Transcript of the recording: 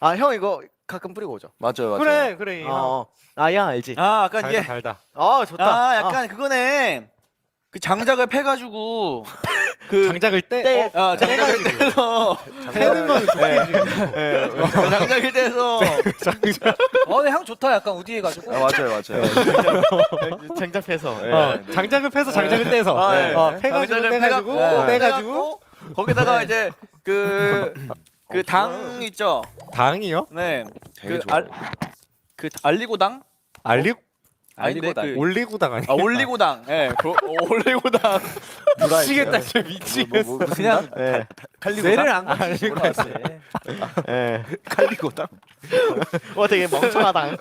아, 형 이거 가끔 뿌리고 오죠. 맞아요, 맞아요. 그래 그래. 아야 알지. 아, 약간 달다 이게 달다. 아 좋다. 아, 약간 그거네. 그 장작을 패가지고 그 장작을 떼. 장작을 떼서 패는 건 장작을 떼서 근데 향 좋다. 약간 우디해가지고. 맞아요, 맞아요. 장작해서. 장작을 패서 장작을 떼서. 아, 예. 패가지고 장작을 떼가지고 빼갖고, 빼가지고 거기다가 이제 그 당 있죠. 당이요? 네. 되게 좋아. 그 알리고당? 알리 아닌데 그 올리고당 아니야? 아, 올리고당. 예. 올리고당. 미치겠다 진짜 미치겠어. 그냥 예. 뇌를 안 거치지 몰랐어. 예. 칼리고당. 되게 멍청하다.